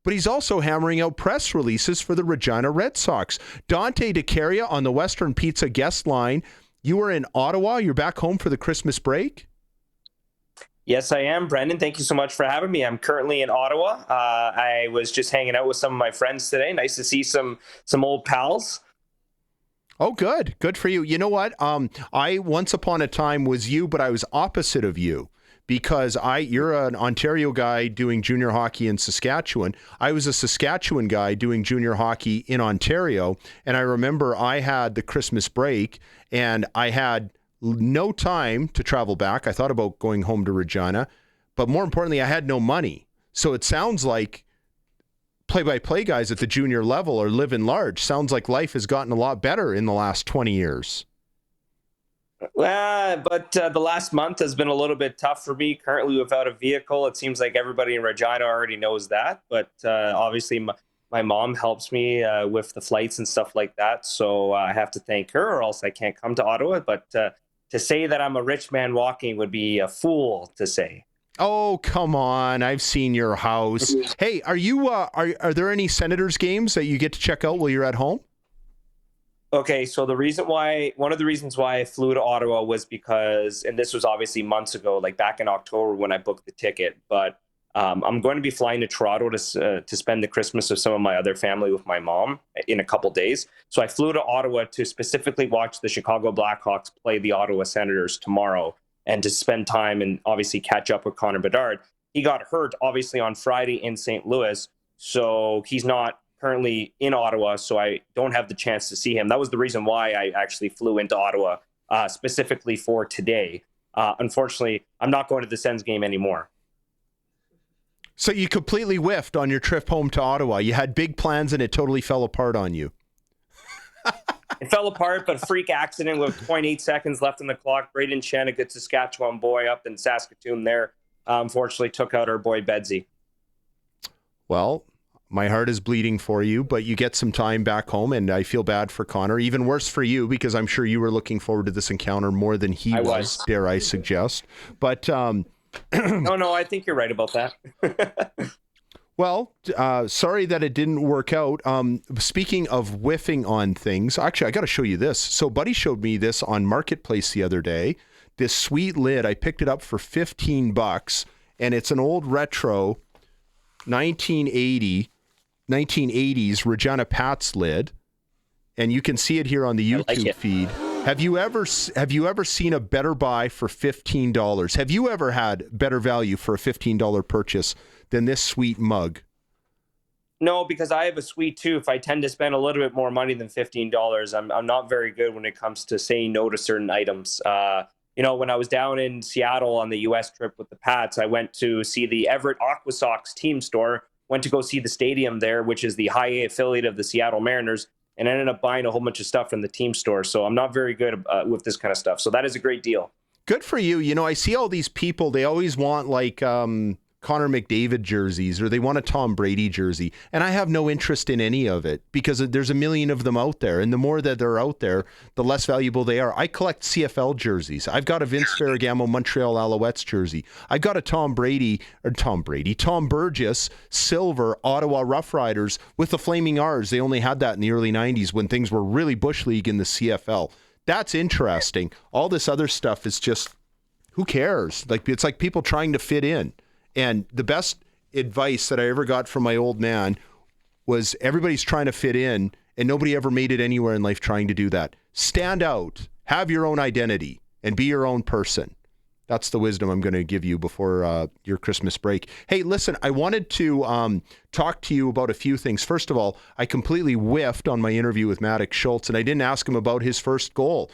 but he's also hammering out press releases for the Regina Red Sox. Dante De Caria on the Western Pizza guest line. You were in Ottawa. You're back home for the Christmas break? Yes, I am, Brendan. Thank you so much for having me. I'm currently in Ottawa. I was just hanging out with some of my friends today. Nice to see some old pals. Oh, good. Good for you. You know what? I once upon a time was you, but I was opposite of you because you're an Ontario guy doing junior hockey in Saskatchewan. I was a Saskatchewan guy doing junior hockey in Ontario. And I remember I had the Christmas break and I had no time to travel back. I thought about going home to Regina, but more importantly, I had no money. So it sounds like play-by-play guys at the junior level are living large. Sounds like life has gotten a lot better in the last 20 years. But the last month has been a little bit tough for me. Currently without a vehicle, it seems like everybody in Regina already knows that. But obviously my mom helps me with the flights and stuff like that. So I have to thank her or else I can't come to Ottawa. But to say that I'm a rich man walking would be a fool to say. Oh, come on. I've seen your house. Hey, are there any Senators games that you get to check out while you're at home? Okay, so one of the reasons why I flew to Ottawa was because, and this was obviously months ago, like back in October when I booked the ticket, but I'm going to be flying to Toronto to spend the Christmas with some of my other family with my mom in a couple days. So I flew to Ottawa to specifically watch the Chicago Blackhawks play the Ottawa Senators tomorrow, and to spend time and obviously catch up with Connor Bedard. He got hurt, obviously, on Friday in St. Louis, so he's not currently in Ottawa, so I don't have the chance to see him. That was the reason why I actually flew into Ottawa specifically for today. Unfortunately, I'm not going to the Sens game anymore. So you completely whiffed on your trip home to Ottawa. You had big plans and it totally fell apart on you. It fell apart, but freak accident with 0.8 seconds left on the clock. Braden Chen, a good Saskatchewan boy up in Saskatoon there, unfortunately took out our boy Bedsy. Well, my heart is bleeding for you, but you get some time back home, and I feel bad for Connor. Even worse for you, because I'm sure you were looking forward to this encounter more than he was, dare I suggest. But no, I think you're right about that. Well, sorry that it didn't work out. Speaking of whiffing on things, actually, I got to show you this. So Buddy showed me this on Marketplace the other day. This sweet lid, I picked it up for $15, and it's an old retro 1980s Regina Pats lid, and you can see it here on the YouTube feed. Have you ever seen a better buy for $15? Have you ever had better value for a $15 purchase than this sweet mug? No, because I have a sweet tooth. I tend to spend a little bit more money than $15. I'm not very good when it comes to saying no to certain items. When I was down in Seattle on the U.S. trip with the Pats, I went to see the Everett Aqua Sox team store, went to go see the stadium there, which is the high A affiliate of the Seattle Mariners, and ended up buying a whole bunch of stuff from the team store. So I'm not very good with this kind of stuff. So that is a great deal. Good for you. You know, I see all these people, they always want like Connor McDavid jerseys, or they want a Tom Brady jersey. And I have no interest in any of it because there's a million of them out there. And the more that they're out there, the less valuable they are. I collect CFL jerseys. I've got a Vince Ferragamo Montreal Alouettes jersey. I've got a Tom Burgess silver Ottawa Rough Riders with the Flaming R's. They only had that in the early 90s when things were really Bush League in the CFL. That's interesting. All this other stuff is just, who cares? Like, it's like people trying to fit in. And the best advice that I ever got from my old man was everybody's trying to fit in, and nobody ever made it anywhere in life trying to do that. Stand out, have your own identity, and be your own person. That's the wisdom I'm going to give you before your Christmas break. Hey, listen, I wanted to talk to you about a few things. First of all, I completely whiffed on my interview with Maddox Schultz, and I didn't ask him about his first goal.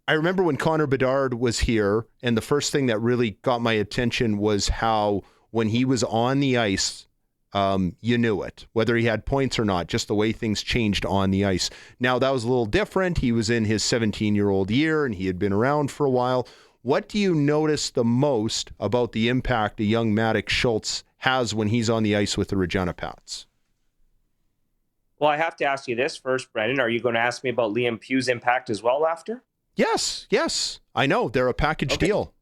I remember when Connor Bedard was here, and the first thing that really got my attention was how when he was on the ice, you knew it, whether he had points or not, just the way things changed on the ice. Now, that was a little different. He was in his 17-year-old year, and he had been around for a while. What do you notice the most about the impact a young Maddox Schultz has when he's on the ice with the Regina Pats? Well, I have to ask you this first, Brendan. Are you going to ask me about Liam Pugh's impact as well after? Yes. I know. They're a package deal.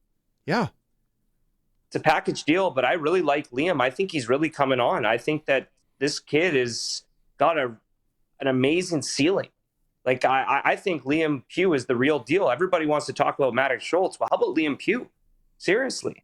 Yeah. it's a package deal, but I really like Liam. I think he's really coming on. I think that this kid has got an amazing ceiling. Like, I think Liam Pugh is the real deal. Everybody wants to talk about Maddox Schultz. Well, how about Liam Pugh? Seriously,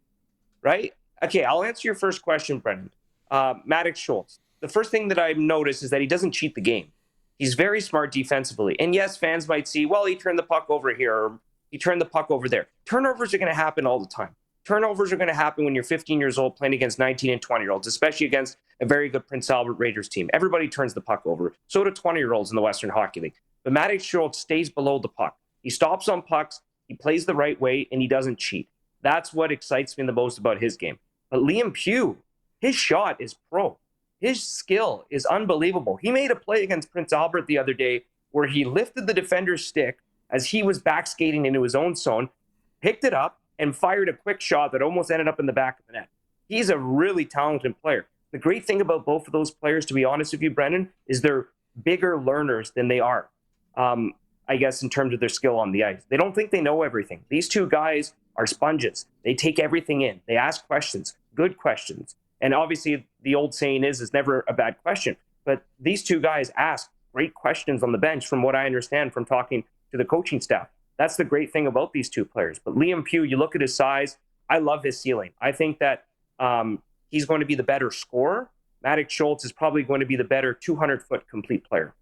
right? Okay, I'll answer your first question, Brendan. Maddox Schultz. The first thing that I've noticed is that he doesn't cheat the game. He's very smart defensively. And yes, fans might see, well, he turned the puck over here, or he turned the puck over there. Turnovers are going to happen all the time. Turnovers are going to happen when you're 15 years old playing against 19 and 20-year-olds, especially against a very good Prince Albert Raiders team. Everybody turns the puck over. So do 20-year-olds in the Western Hockey League. But Maddox Schultz stays below the puck. He stops on pucks, he plays the right way, and he doesn't cheat. That's what excites me the most about his game. But Liam Pugh, his shot is pro. His skill is unbelievable. He made a play against Prince Albert the other day where he lifted the defender's stick as he was back skating into his own zone, picked it up, and fired a quick shot that almost ended up in the back of the net. He's a really talented player. The great thing about both of those players, to be honest with you, Brendan, is they're bigger learners than they are, I guess, in terms of their skill on the ice. They don't think they know everything. These two guys are sponges. They take everything in. They ask questions, good questions. And obviously, the old saying is never a bad question. But these two guys ask great questions on the bench, from what I understand from talking to the coaching staff. That's the great thing about these two players. But Liam Pugh, you look at his size, I love his ceiling. I think that he's going to be the better scorer. Maddox Schultz is probably going to be the better 200-foot complete player.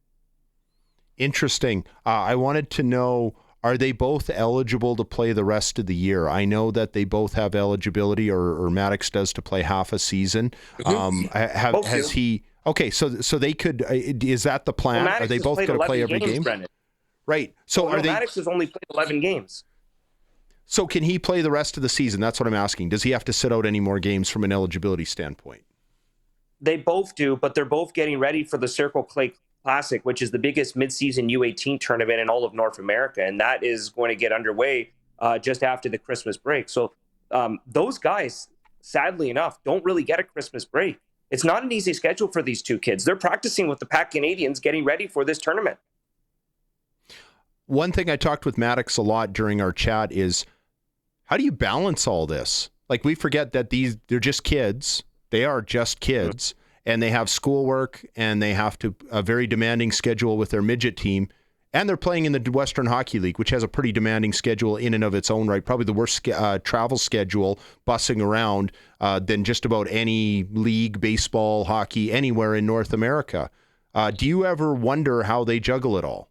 Interesting. I wanted to know, are they both eligible to play the rest of the year? I know that they both have eligibility, or Maddox does, to play half a season. Has he? Okay, so they could. Is that the plan? Well, are they both going to play every game? Brendan. Right. So are they? Maddox has only played 11 games. So can he play the rest of the season? That's what I'm asking. Does he have to sit out any more games from an eligibility standpoint? They both do, but they're both getting ready for the Circle K Classic, which is the biggest midseason U18 tournament in all of North America, and that is going to get underway just after the Christmas break. So those guys, sadly enough, don't really get a Christmas break. It's not an easy schedule for these two kids. They're practicing with the Pac Canadians, getting ready for this tournament. One thing I talked with Maddox a lot during our chat is, how do you balance all this? Like, we forget that they're just kids. They are just kids, and they have schoolwork, and they have a very demanding schedule with their midget team, and they're playing in the Western Hockey League, which has a pretty demanding schedule in and of its own right. Probably the worst travel schedule bussing around than just about any league, baseball, hockey, anywhere in North America. Do you ever wonder how they juggle it all?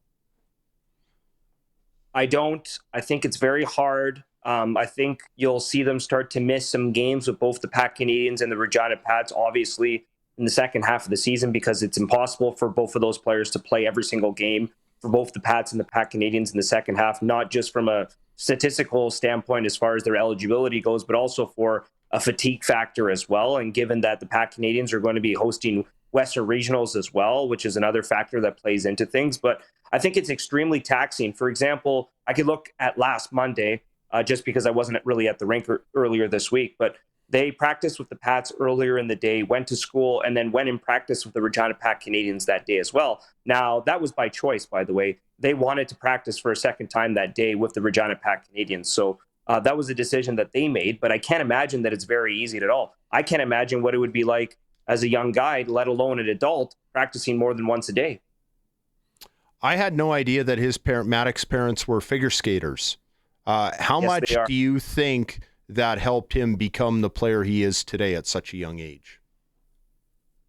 I don't. I think it's very hard. I think you'll see them start to miss some games with both the Pac Canadians and the Regina Pats, obviously, in the second half of the season, because it's impossible for both of those players to play every single game for both the Pats and the Pac Canadians in the second half, not just from a statistical standpoint as far as their eligibility goes, but also for a fatigue factor as well. And given that the Pac Canadians are going to be hosting Western Regionals as well, which is another factor that plays into things. But I think it's extremely taxing. For example, I could look at last Monday, just because I wasn't really at the rink earlier this week, but they practiced with the Pats earlier in the day, went to school, and then went in practice with the Regina Pac Canadians that day as well. Now, that was by choice, by the way. They wanted to practice for a second time that day with the Regina Pac Canadians. So that was a decision that they made, but I can't imagine that it's very easy at all. I can't imagine what it would be like as a young guy, let alone an adult, practicing more than once a day. I had no idea that Maddox's parents were figure skaters. How much do you think that helped him become the player he is today at such a young age?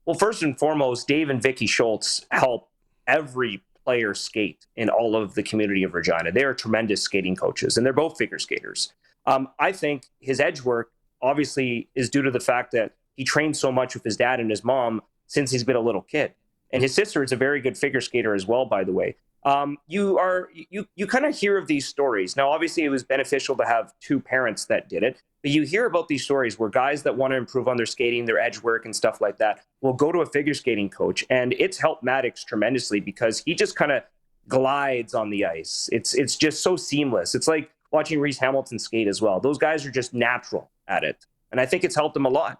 Well, first and foremost, Dave and Vicky Schultz help every player skate in all of the community of Regina. They are tremendous skating coaches, and they're both figure skaters. I think his edge work obviously is due to the fact that he trained so much with his dad and his mom since he's been a little kid. And his sister is a very good figure skater as well, by the way. You kind of hear of these stories. Now, obviously, it was beneficial to have two parents that did it, but you hear about these stories where guys that want to improve on their skating, their edge work and stuff like that will go to a figure skating coach. And it's helped Maddox tremendously because he just kind of glides on the ice. It's just so seamless. It's like watching Reese Hamilton skate as well. Those guys are just natural at it. And I think it's helped him a lot.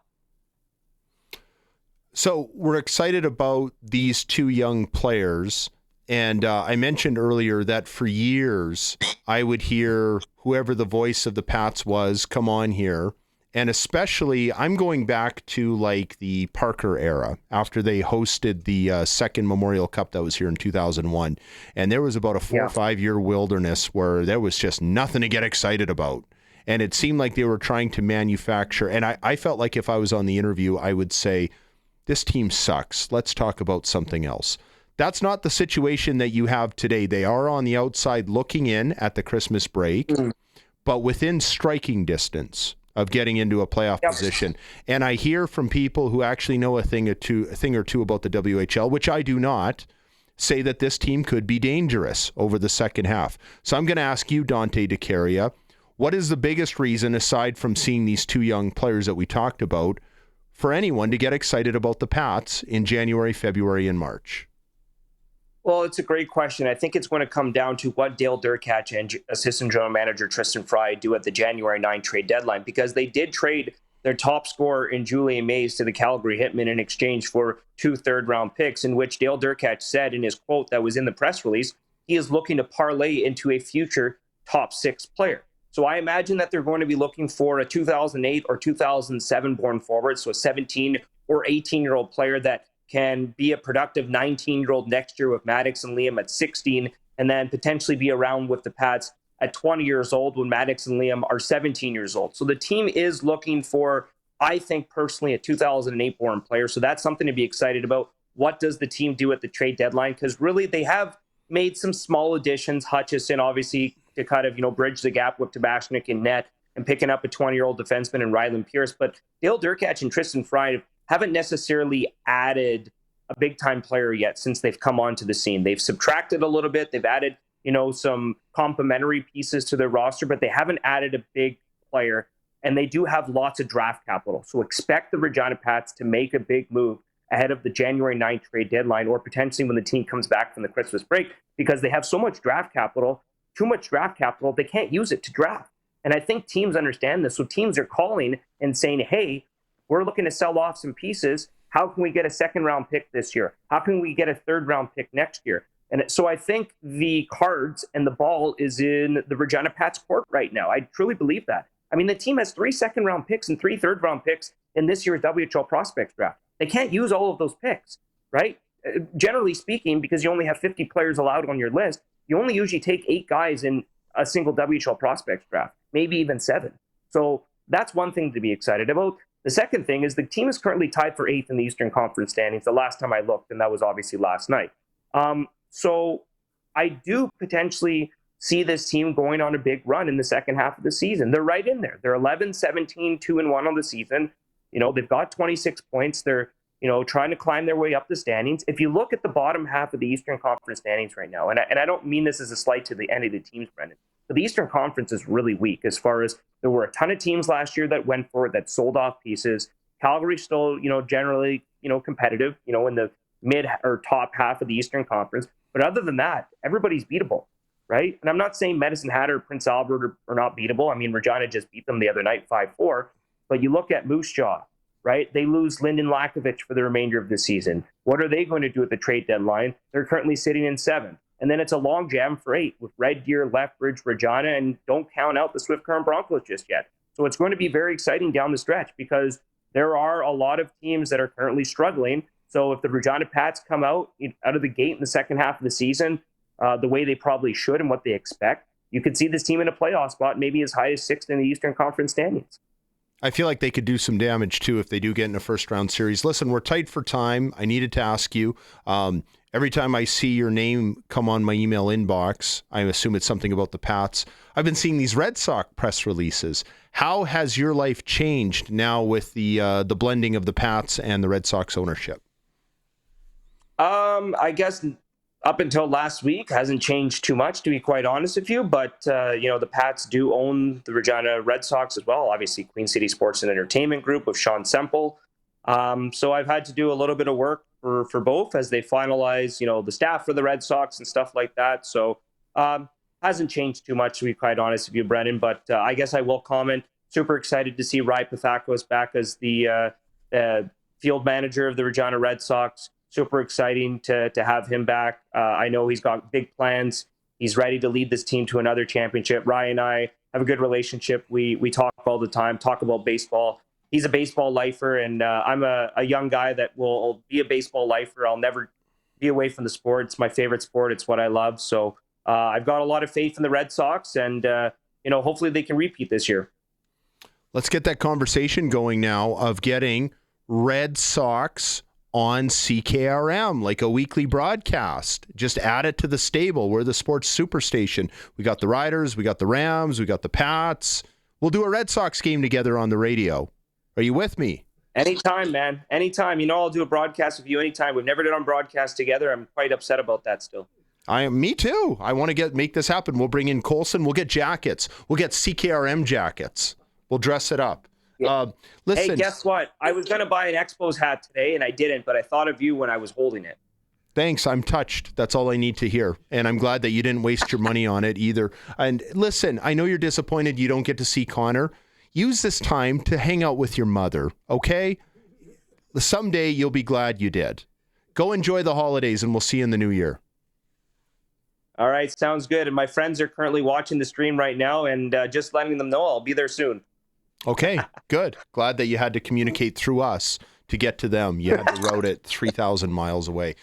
So we're excited about these two young players. And I mentioned earlier that for years, I would hear whoever the voice of the Pats was come on here And especially, I'm going back to like the Parker era after they hosted the second Memorial Cup that was here in 2001. And there was about a 4 or 5 year wilderness where there was just nothing to get excited about. And it seemed like they were trying to manufacture. And I felt like if I was on the interview, I would say, this team sucks. Let's talk about something else. That's not the situation that you have today. They are on the outside looking in at the Christmas break, but within striking distance of getting into a playoff position. And I hear from people who actually know a thing or two about the WHL, which I do not, say that this team could be dangerous over the second half. So I'm going to ask you, Dante De Caria, what is the biggest reason, aside from seeing these two young players that we talked about, for anyone to get excited about the Pats in January, February, and March? Well, it's a great question. I think it's going to come down to what Dale Durkach and assistant general manager Tristan Fry do at the January 9 trade deadline, because they did trade their top scorer in Julian Mays to the Calgary Hitmen in exchange for 2 third-round picks, in which Dale Durkach said in his quote that was in the press release, he is looking to parlay into a future top 6 player. So I imagine that they're going to be looking for a 2008 or 2007 born forward, so a 17 or 18-year-old player that can be a productive 19-year-old next year with Maddox and Liam at 16, and then potentially be around with the Pats at 20 years old when Maddox and Liam are 17 years old. So the team is looking for, I think personally, a 2008 born player. So that's something to be excited about. What does the team do at the trade deadline? Because really they have made some small additions. Hutchison, obviously, to kind of, bridge the gap with Tabashnik in net, and picking up a 20-year-old defenseman in Ryland Pierce. But Dale Durkach and Tristan Fry haven't necessarily added a big-time player yet since they've come onto the scene. They've subtracted a little bit. They've added, some complementary pieces to their roster, but they haven't added a big player, and they do have lots of draft capital. So expect the Regina Pats to make a big move ahead of the January 9th trade deadline, or potentially when the team comes back from the Christmas break, because they have so much draft capital, too much draft capital, they can't use it to draft. And I think teams understand this. So teams are calling and saying, hey, we're looking to sell off some pieces. How can we get a second-round pick this year? How can we get a third-round pick next year? And so I think the cards and the ball is in the Regina Pats court right now. I truly believe that. I mean, the team has 3 second-round picks and 3 third-round picks in this year's WHL prospects draft. They can't use all of those picks, right? Generally speaking, because you only have 50 players allowed on your list, you only usually take 8 guys in a single WHL prospects draft, maybe even 7. So that's one thing to be excited about. The second thing is the team is currently tied for 8th in the Eastern Conference standings the last time I looked, and that was obviously last night. So I do potentially see this team going on a big run in the second half of the season. They're right in there. They're 11-17, 2-1 on the season. They've got 26 points. They're, trying to climb their way up the standings. If you look at the bottom half of the Eastern Conference standings right now, and I don't mean this as a slight to any of the teams, Brendan, but the Eastern Conference is really weak as far as there were a ton of teams last year that went for it, that sold off pieces. Calgary's still, generally, competitive, in the mid or top half of the Eastern Conference. But other than that, everybody's beatable, right? And I'm not saying Medicine Hat or Prince Albert are not beatable. I mean, Regina just beat them the other night, 5-4. But you look at Moose Jaw, right? They lose Lyndon Lakovich for the remainder of the season. What are they going to do at the trade deadline? They're currently sitting in 7th. And then it's a long jam for 8 with Red Deer, Lethbridge, Regina, and don't count out the Swift Current Broncos just yet. So it's going to be very exciting down the stretch because there are a lot of teams that are currently struggling. So if the Regina Pats come out of the gate in the second half of the season the way they probably should and what they expect, you could see this team in a playoff spot, maybe as high as 6th in the Eastern Conference standings. I feel like they could do some damage, too, if they do get in a first-round series. Listen, we're tight for time. I needed to ask you. Every time I see your name come on my email inbox, I assume it's something about the Pats. I've been seeing these Red Sox press releases. How has your life changed now with the blending of the Pats and the Red Sox ownership? I guess up until last week hasn't changed too much, to be quite honest with you. But, the Pats do own the Regina Red Sox as well. Obviously, Queen City Sports and Entertainment Group with Sean Semple. So I've had to do a little bit of work for both as they finalize, the staff for the Red Sox and stuff like that. So hasn't changed too much, to be quite honest with you, Brendan. But I guess I will comment. Super excited to see Rai Pathakos back as the field manager of the Regina Red Sox. Super exciting to have him back. I know he's got big plans. He's ready to lead this team to another championship. Rai and I have a good relationship. We talk all the time, talk about baseball. He's a baseball lifer, and I'm a young guy that will be a baseball lifer. I'll never be away from the sport. It's my favorite sport. It's what I love. So I've got a lot of faith in the Red Sox, and hopefully they can repeat this year. Let's get that conversation going now of getting Red Sox on CKRM, like a weekly broadcast. Just add it to the stable. We're the sports superstation. We got the Riders, we got the Rams, we got the Pats. We'll do a Red Sox game together on the radio. Are you with me? Anytime, man. Anytime. I'll do a broadcast with you anytime. We've never done a broadcast together. I'm quite upset about that still. Me too. I want to make this happen. We'll bring in Colson. We'll get jackets. We'll get CKRM jackets. We'll dress it up. Yeah. Listen. Hey, guess what? I was going to buy an Expos hat today, and I didn't, but I thought of you when I was holding it. Thanks. I'm touched. That's all I need to hear. And I'm glad that you didn't waste your money on it either. And listen, I know you're disappointed you don't get to see Connor. Use this time to hang out with your mother, okay? Someday you'll be glad you did. Go enjoy the holidays, and we'll see you in the new year. All right, sounds good. And my friends are currently watching the stream right now, and just letting them know I'll be there soon. Okay, good. Glad that you had to communicate through us to get to them. You had to route it 3,000 miles away.